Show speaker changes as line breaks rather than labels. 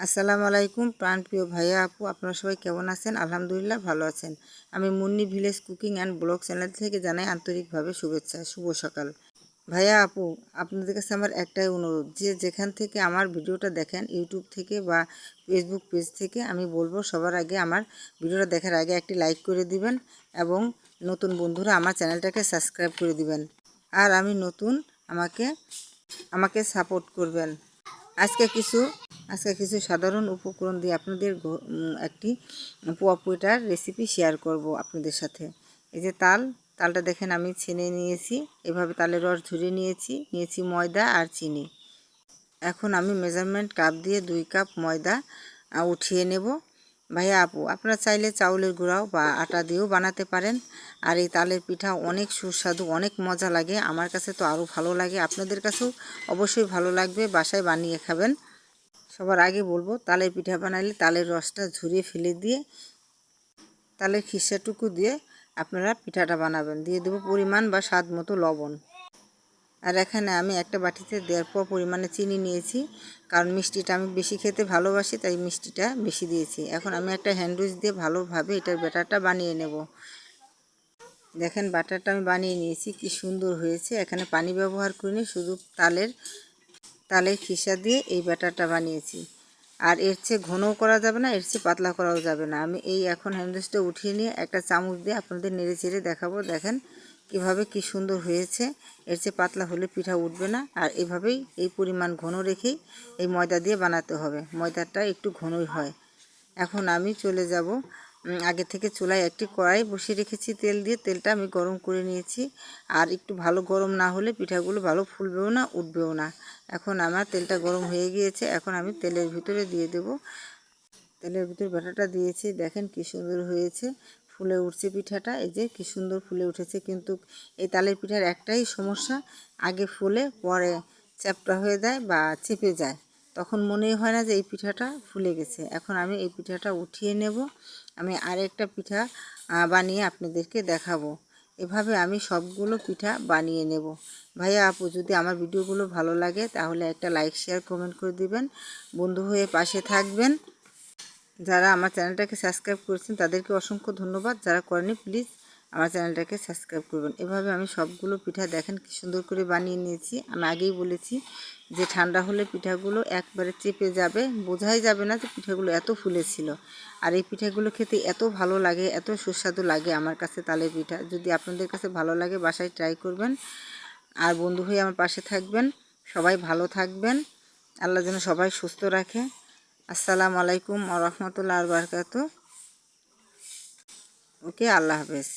আসসালামু আলাইকুম প্রাণপ্রিয় ভাইয়া আপু, আপনারা সবাই কেমন আছেন? আলহামদুলিল্লাহ ভালো আছেন। আমি Munni village cooking and blog channel থেকে জানাই আন্তরিকভাবে শুভেচ্ছা, শুভ সকাল। ভাইয়া আপু, আপনাদের কাছে আমার একটাই অনুরোধ, যে যেখান থেকে আমার ভিডিওটা দেখেন, ইউটিউব থেকে বা ফেসবুক পেজ থেকে, আমি বলবো সবার আগে আমার ভিডিওটা দেখার আগে একটি লাইক করে দিবেন এবং নতুন বন্ধুরা আমার চ্যানেলটাকে সাবস্ক্রাইব করে দিবেন। আর আমি নতুন, আমাকে আমাকে সাপোর্ট করবেন। আজকে কিছু সাধারণ উপকরণ দিয়ে আপনাদের একটি পোয়া পিঠার রেসিপি শেয়ার করব আপনাদের সাথে। এই যে তালটা দেখেন আমি ছেনে নিয়েছি, এভাবে তালের রস ঝরিয়ে নিয়েছি ময়দা আর চিনি। এখন আমি মেজারমেন্ট কাপ দিয়ে 2 কাপ ময়দা উঠিয়ে নেব। ভাইয়া আপু, আপনারা চাইলে চাউলের গুঁড়াও বা আটা দিয়েও বানাতে পারেন। আর এই তালের পিঠা অনেক সুস্বাদু, অনেক মজা লাগে। আমার কাছে তো আরও ভালো লাগে, আপনাদের কাছেও অবশ্যই ভালো লাগবে, বাসায় বানিয়ে খাবেন। সবার আগে বলবো, তালের পিঠা বানাইলে তালের রসটা ঝরিয়ে ফেলে দিয়ে তালের খিসাটুকু দিয়ে আপনারা পিঠাটা বানাবেন। দিয়ে দেবো পরিমাণ বা স্বাদ মতো লবণ। আর এখানে আমি একটা বাটিতে 1.5 পোয়া পরিমাণে চিনি নিয়েছি, কারণ মিষ্টিটা আমি বেশি খেতে ভালোবাসি, তাই মিষ্টিটা বেশি দিয়েছি। এখন আমি একটা হ্যান্ড উইচ দিয়ে ভালোভাবে এটার ব্যাটারটা বানিয়ে নেব। দেখেন ব্যাটারটা আমি বানিয়ে নিয়েছি, কি সুন্দর হয়েছে। এখানে পানি ব্যবহার করিনি, শুধু তালের খিসা দিয়ে এই ব্যাটারটা বানিয়েছি। আর এর চেয়ে ঘনও করা যাবে না, এর চেয়ে পাতলা করাও যাবে না। আমি এখন হ্যান্ডউইচটা উঠিয়ে নিয়ে একটা চামচ দিয়ে আপনাদের নেড়ে চেড়ে দেখাবো। দেখেন কিভাবে কি সুন্দর হয়েছে। এর চেয়ে পাতলা হলে পিঠা উঠবে না। আর এভাবেই এই পরিমাণ ঘন রেখেই এই ময়দা দিয়ে বানাতে হবে। ময়দাটা একটু ঘনই হয়। এখন আমি চলে যাব, আগে থেকে চুলায় একটি কড়াই বসিয়ে রেখেছি তেল দিয়ে। তেলটা আমি গরম করে নিয়েছি। আর একটু ভালো গরম না হলে পিঠাগুলো ভালো ফুলবেও না, উঠবেও না। এখন আমার তেলটা গরম হয়ে গিয়েছে। এখন আমি তেলের ভিতরে দিয়ে দেব। তেলের ভিতরে ব্যাটারটা দিয়েছি, দেখেন কি সুন্দর হয়েছে, ফুলে উঠছে পিঠাটা। এই যে কি সুন্দর ফুলে উঠেছে। কিন্তু এই তালের পিঠার একটাই সমস্যা, আগে ফুলে পরে চ্যাপটা হয়ে যায় বা চেপে যায়, তখন মনেই হয় না যে এই পিঠাটা ফুলে গেছে। এখন আমি এই পিঠাটা উঠিয়ে নেব। আমি আরেকটা পিঠা বানিয়ে আপনাদেরকে দেখাবো। এভাবে আমি সবগুলো পিঠা বানিয়ে নেব। ভাইয়া আপু, যদি আমার ভিডিওগুলো ভালো লাগে তাহলে একটা লাইক শেয়ার কমেন্ট করে দিবেন, বন্ধু হয়ে পাশে থাকবেন। যারা আমার চ্যানেলটাকে সাবস্ক্রাইব করেছেন তাদেরকে অসংখ্য ধন্যবাদ, যারা করেনি প্লিজ আমার চ্যানেলটাকে সাবস্ক্রাইব করবেন। এভাবে আমি সবগুলো পিঠা দেখেন কি সুন্দর করে বানিয়ে নিয়েছি। আমি আগেই বলেছি যে ঠান্ডা হলে পিঠাগুলো একবারে চেপে যাবে, বোঝাই যাবে না যে পিঠাগুলো এত ফুলেছিল। আর এই পিঠাগুলো খেতে এত ভালো লাগে, এত সুস্বাদু লাগে আমার কাছে তালের পিঠা। যদি আপনাদের কাছে ভালো লাগে বাসায় ট্রাই করবেন। আর বন্ধু হয়ে আমার পাশে থাকবেন। সবাই ভালো থাকবেন, আল্লাহ যেন সবাই সুস্থ রাখে। আসসালামু আলাইকুম ওয়া রাহমাতুল্লাহি ওয়া বারাকাতুহু। ওকে, আল্লাহ হাফেজ।